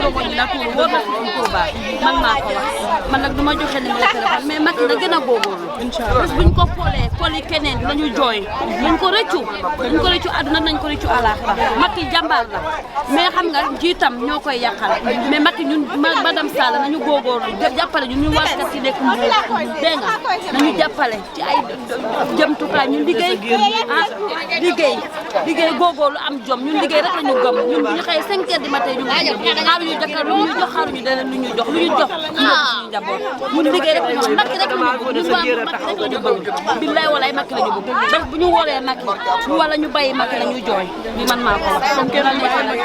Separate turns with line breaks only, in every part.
loxo ñi na tuur wóor na suñu Touba man maa ko wax man nag du ma joxe numéro téléphone mais Macky na gën a góorgóorlu bés buñ ko foolee foli keneen nañu jooy nañ ko rëccu àdduna nañ ko rëccu àllaaxira Macky jàmbaar la mais xam nga jiitam ñoo koy yàqal mais Macky ñun madame Sall nañu góorgóorlu jàppale ñu warkat ci nekk mu dégg nga nañu jàppale ci ay jëmtukaay ñu liggéey liggéey góorgóorlu am jom ñun liggéey rek la ñu gëm ñun bu ñu xëyee 5 heures du matin ñu ngi xaaruñu jëkkër lu ñu jox xaaruñu leneen lu ñu jox ñu jox suñu njaboot ñun liggéey rek la ñu Macky rek la ñu bëgg ñun waa Macky rek la ñu bëgg billaay walaay Macky la ñu bëgg bés bu ñu wóoree Macky wala ñu bàyyi Macky la ñu jooy li man maa ko wax comme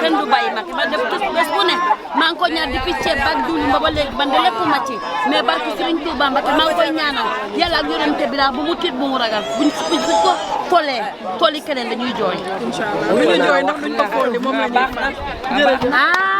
kenn du bàyyi Macky ma def bés bu ne maa ngi ko ñaan depuis ceeb ba diwlin ba léegi man de lépp ma ci mais barke Serigne Touba Mbacké maa ngi koy ñaanal yàlla ak yonente bi daal bu mu tiit bu mu ragal buñ ko folee tooli keneen dañuy jooy
incha allah lu ñu jooy ndax duñ ko fool moom la baax na jërëjëf